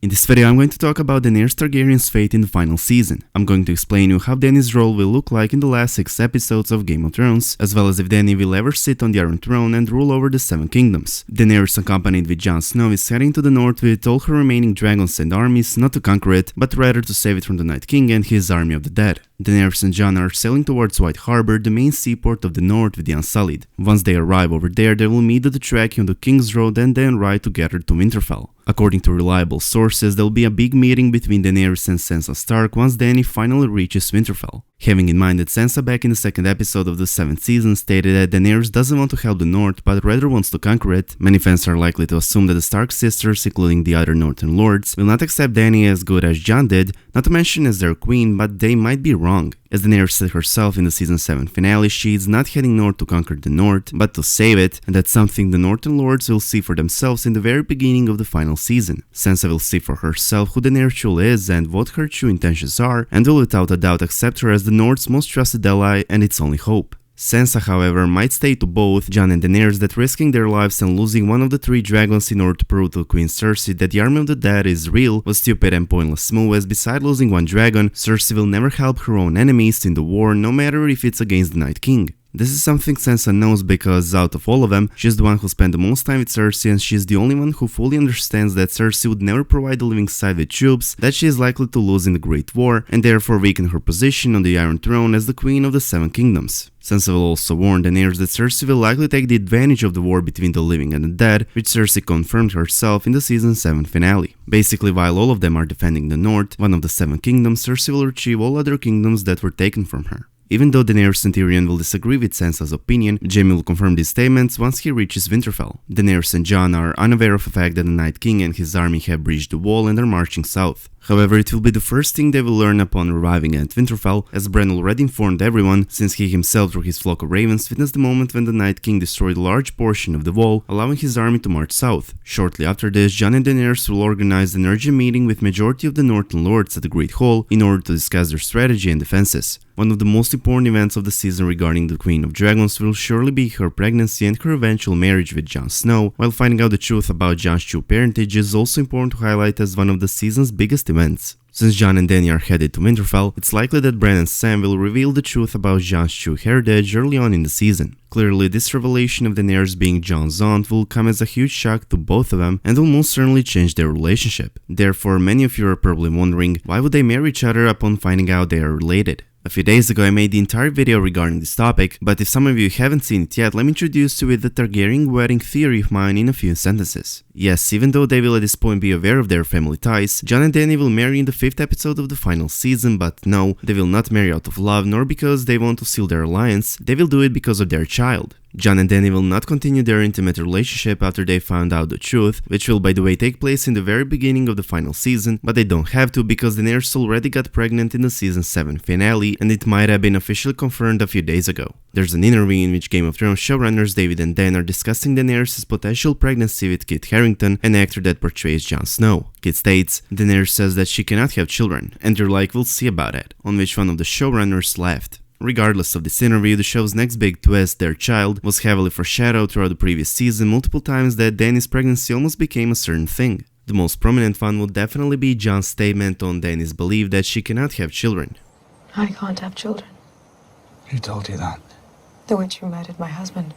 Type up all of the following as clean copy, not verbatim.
In this video, I'm going to talk about Daenerys Targaryen's fate in the final season. I'm going to explain you how Dany's role will look like in the last 6 episodes of Game of Thrones, as well as if Dany will ever sit on the Iron Throne and rule over the 7 kingdoms. Daenerys, accompanied with Jon Snow, is heading to the north with all her remaining dragons and armies, not to conquer it, but rather to save it from the Night King and his army of the dead. Daenerys and Jon are sailing towards White Harbor, the main seaport of the north with the Unsullied. Once they arrive over there, they will meet at the tracking of the King's Road and then ride together to Winterfell. According to reliable sources, there will be a big meeting between Daenerys and Sansa Stark once Dany finally reaches Winterfell. Having in mind that Sansa back in the 2nd episode of the 7th season stated that Daenerys doesn't want to help the North but rather wants to conquer it, many fans are likely to assume that the Stark sisters, including the other Northern Lords, will not accept Dany as good as Jon did, not to mention as their queen, but they might be wrong. As Daenerys said herself in the season 7 finale, she is not heading north to conquer the North, but to save it, and that's something the Northern Lords will see for themselves in the very beginning of the final season. Sansa will see for herself who Daenerys truly is and what her true intentions are, and will without a doubt accept her as the North's most trusted ally and its only hope. Sansa, however, might state to both Jon and Daenerys that risking their lives and losing one of the 3 dragons in order to prove to Queen Cersei that the army of the dead is real was stupid and pointless move, as beside losing one dragon, Cersei will never help her own enemies in the war, no matter if it's against the Night King. This is something Sansa knows because out of all of them, she's the one who spent the most time with Cersei, and she's the only one who fully understands that Cersei would never provide the living side with troops that she is likely to lose in the Great War, and therefore weaken her position on the Iron Throne as the Queen of the 7 Kingdoms. Sansa will also warn Daenerys that Cersei will likely take the advantage of the war between the living and the dead, which Cersei confirmed herself in the season 7 finale. Basically, while all of them are defending the North, one of the 7 kingdoms, Cersei will retrieve all other kingdoms that were taken from her. Even though Daenerys and Tyrion will disagree with Sansa's opinion, Jaime will confirm these statements once he reaches Winterfell. Daenerys and Jon are unaware of the fact that the Night King and his army have breached the wall and are marching south. However, it will be the first thing they will learn upon arriving at Winterfell, as Bran already informed everyone, since he himself through his flock of ravens witnessed the moment when the Night King destroyed a large portion of the wall, allowing his army to march south. Shortly after this, Jon and Daenerys will organize an urgent meeting with majority of the Northern Lords at the Great Hall in order to discuss their strategy and defenses. One of the most important events of the season regarding the Queen of Dragons will surely be her pregnancy and her eventual marriage with Jon Snow, while finding out the truth about Jon's true parentage is also important to highlight as one of the season's biggest events. Since Jon and Dany are headed to Winterfell, it's likely that Bran and Sam will reveal the truth about Jon's true heritage early on in the season. Clearly, this revelation of Daenerys being Jon's aunt will come as a huge shock to both of them and will most certainly change their relationship. Therefore, many of you are probably wondering, why would they marry each other upon finding out they are related? A few days ago I made the entire video regarding this topic, but if some of you haven't seen it yet, let me introduce you with the Targaryen wedding theory of mine in a few sentences. Yes, even though they will at this point be aware of their family ties, Jon and Dany will marry in the 5th episode of the final season, but no, they will not marry out of love nor because they want to seal their alliance, they will do it because of their child. Jon and Dany will not continue their intimate relationship after they found out the truth, which will by the way take place in the very beginning of the final season, but they don't have to because Daenerys already got pregnant in the season 7 finale and it might have been officially confirmed a few days ago. There's an interview in which Game of Thrones showrunners David and Dan are discussing Daenerys' potential pregnancy with Kit Harington, an actor that portrays Jon Snow. Kit states, Daenerys says that she cannot have children, and they're like, we'll see about it, on which one of the showrunners laughed. Regardless of this interview, the show's next big twist, their child, was heavily foreshadowed throughout the previous season multiple times that Dany's pregnancy almost became a certain thing. The most prominent one would definitely be Jon's statement on Dany's belief that she cannot have children. I can't have children. Who told you that? The witch who murdered my husband.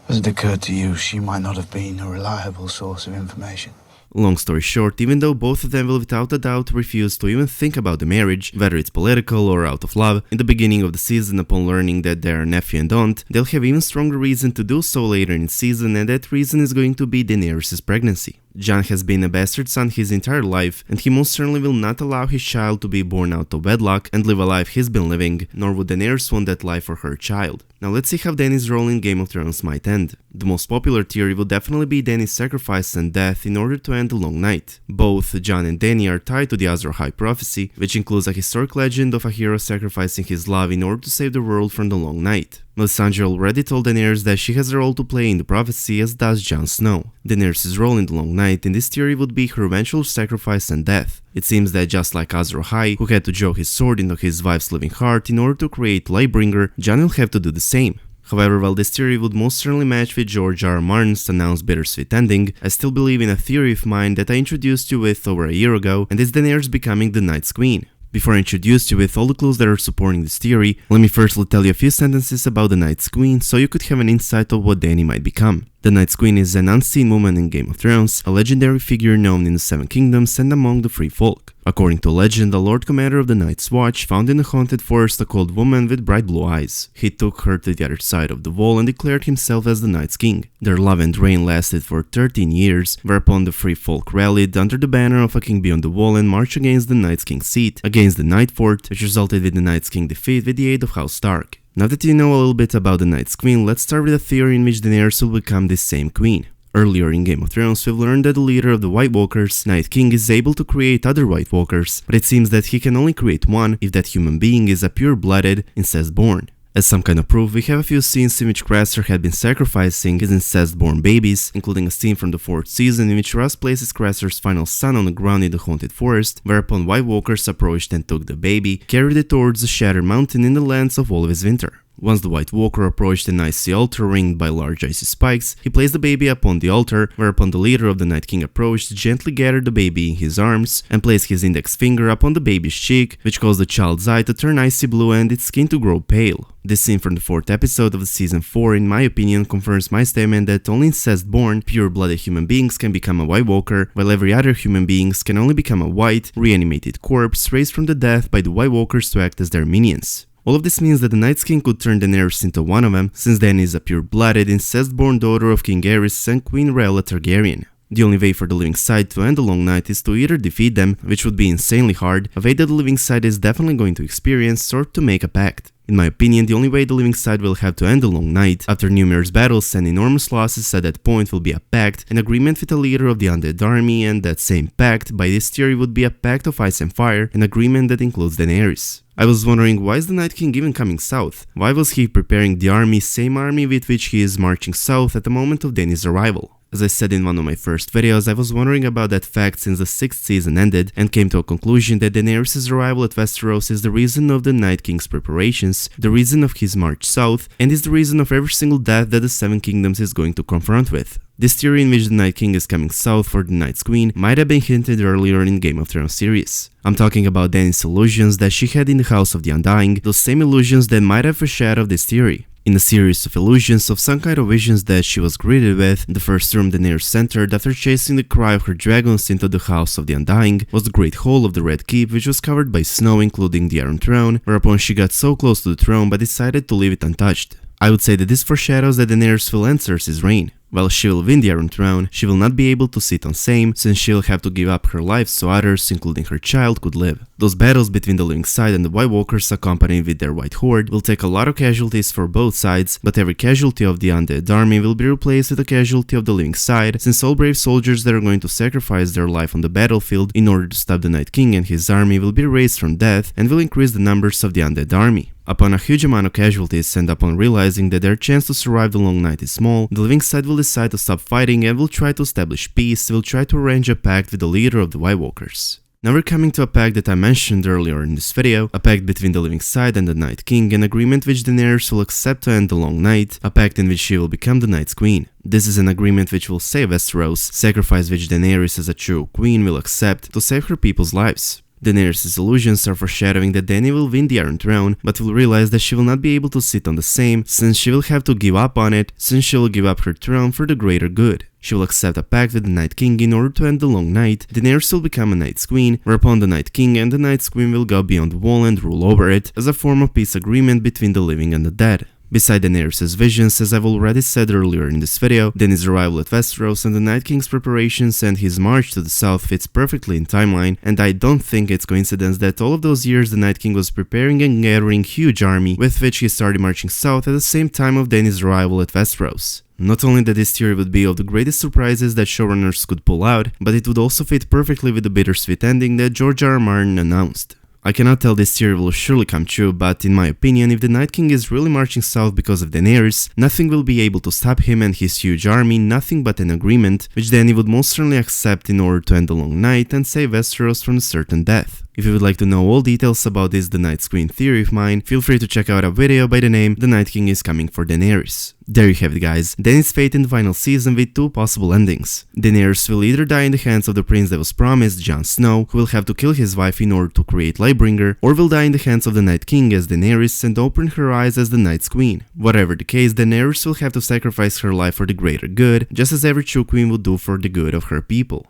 Has it occurred to you she might not have been a reliable source of information? Long story short, even though both of them will without a doubt refuse to even think about the marriage, whether it's political or out of love, in the beginning of the season upon learning that they are nephew and aunt, they'll have even stronger reason to do so later in the season, and that reason is going to be Daenerys' pregnancy. Jon has been a bastard son his entire life, and he most certainly will not allow his child to be born out of wedlock and live a life he's been living, nor would Daenerys want that life for her child. Now let's see how Dany's role in Game of Thrones might end. The most popular theory would definitely be Dany's sacrifice and death in order to end the Long Night. Both Jon and Dany are tied to the Azor Ahai prophecy, which includes a historic legend of a hero sacrificing his love in order to save the world from the Long Night. Melisandre already told Daenerys that she has a role to play in the prophecy, as does Jon Snow. Daenerys' role in the Long Night in this theory would be her eventual sacrifice and death. It seems that just like Azor Ahai, who had to draw his sword into his wife's living heart in order to create Lightbringer, Jon will have to do the same. However, while this theory would most certainly match with George R. R. Martin's announced bittersweet ending, I still believe in a theory of mine that I introduced you with over a year ago, and it's Daenerys becoming the Night's Queen. Before I introduce you with all the clues that are supporting this theory, let me firstly tell you a few sentences about the Night's Queen so you could have an insight of what Dany might become. The Night's Queen is an unseen woman in Game of Thrones, a legendary figure known in the Seven Kingdoms and among the Free Folk. According to legend, the Lord Commander of the Night's Watch found in the haunted forest a cold woman with bright blue eyes. He took her to the other side of the wall and declared himself as the Night's King. Their love and reign lasted for 13 years, whereupon the Free Folk rallied under the banner of a king beyond the wall and marched against the Night's King's seat, against the Night Fort, which resulted with the Night's King defeat with the aid of House Stark. Now that you know a little bit about the Night's Queen, let's start with a theory in which Daenerys will become this same queen. Earlier in Game of Thrones, we've learned that the leader of the White Walkers, Night King, is able to create other White Walkers, but it seems that he can only create one if that human being is a pure-blooded, incest-born. As some kind of proof, we have a few scenes in which Craster had been sacrificing his incest-born babies, including a scene from the 4th season in which Ross places Craster's final son on the ground in the haunted forest, whereupon White Walkers approached and took the baby, carried it towards the Shattered Mountain in the lands of All of His Winter. Once the White Walker approached an icy altar ringed by large icy spikes, he placed the baby upon the altar, whereupon the leader of the Night King approached, gently gathered the baby in his arms, and placed his index finger upon the baby's cheek, which caused the child's eye to turn icy blue and its skin to grow pale. This scene from the 4th episode of the season 4, in my opinion, confirms my statement that only incest-born, pure-blooded human beings can become a White Walker, while every other human beings can only become a white, reanimated corpse raised from the death by the White Walkers to act as their minions. All of this means that the Night's King could turn Daenerys into one of them, since Dany is a pure-blooded, incest-born daughter of King Aerys and Queen Rhaella Targaryen. The only way for the living side to end the long night is to either defeat them, which would be insanely hard, a way that the living side is definitely going to experience, or to make a pact. In my opinion, the only way the living side will have to end the long night, after numerous battles and enormous losses at that point, will be a pact, an agreement with the leader of the undead army, and that same pact, by this theory, would be a pact of ice and fire, an agreement that includes Daenerys. I was wondering, why is the Night King even coming south? Why was he preparing the army, same army with which he is marching south at the moment of Dany's arrival? As I said in one of my first videos, I was wondering about that fact since the 6th season ended, and came to a conclusion that Daenerys' arrival at Westeros is the reason of the Night King's preparations, the reason of his march south, and is the reason of every single death that the Seven Kingdoms is going to confront with. This theory in which the Night King is coming south for the Night's Queen might have been hinted earlier in Game of Thrones series. I'm talking about Dany's illusions that she had in the House of the Undying, those same illusions that might have foreshadowed this theory. In a series of illusions of some kind of visions that she was greeted with, the first room Daenerys entered after chasing the cry of her dragons into the House of the Undying was the Great Hall of the Red Keep, which was covered by snow including the Iron Throne, whereupon she got so close to the throne but decided to leave it untouched. I would say that this foreshadows that Daenerys will end Cersei's reign. While she will win the Iron Throne, she will not be able to sit on same, since she'll have to give up her life so others, including her child, could live. Those battles between the living side and the White Walkers accompanied with their White Horde will take a lot of casualties for both sides, but every casualty of the undead army will be replaced with a casualty of the living side, since all brave soldiers that are going to sacrifice their life on the battlefield in order to stop the Night King and his army will be raised from death and will increase the numbers of the undead army. Upon a huge amount of casualties and upon realizing that their chance to survive the long night is small, the living side will decide to stop fighting and will try to establish peace, will try to arrange a pact with the leader of the White Walkers. Now we're coming to a pact that I mentioned earlier in this video, a pact between the living side and the Night King, an agreement which Daenerys will accept to end the long night, a pact in which she will become the Night's Queen. This is an agreement which will save Westeros, sacrifice which Daenerys as a true queen will accept to save her people's lives. Daenerys' illusions are foreshadowing that Dany will win the Iron Throne, but will realize that she will not be able to sit on the same, since she will have to give up on it, since she will give up her throne for the greater good. She will accept a pact with the Night King in order to end the long night. Daenerys will become a Night's Queen, whereupon the Night King and the Night's Queen will go beyond the wall and rule over it, as a form of peace agreement between the living and the dead. Beside Daenerys' visions, as I've already said earlier in this video, Dany's arrival at Westeros and the Night King's preparations and his march to the south fits perfectly in timeline, and I don't think it's coincidence that all of those years the Night King was preparing and gathering huge army with which he started marching south at the same time of Dany's arrival at Westeros. Not only that this theory would be of the greatest surprises that showrunners could pull out, but it would also fit perfectly with the bittersweet ending that George R. R. Martin announced. I cannot tell this theory will surely come true, but in my opinion, if the Night King is really marching south because of Daenerys, nothing will be able to stop him and his huge army, nothing but an agreement, which Dany would most certainly accept in order to end the long night and save Westeros from a certain death. If you would like to know all details about this The Night's Queen theory of mine, feel free to check out a video by the name The Night King is Coming for Daenerys. There you have it, guys, Dany's fate in the final season with two possible endings. Daenerys will either die in the hands of the prince that was promised, Jon Snow, who will have to kill his wife in order to create Lightbringer, or will die in the hands of the Night King as Daenerys and open her eyes as the Night's Queen. Whatever the case, Daenerys will have to sacrifice her life for the greater good, just as every true queen would do for the good of her people.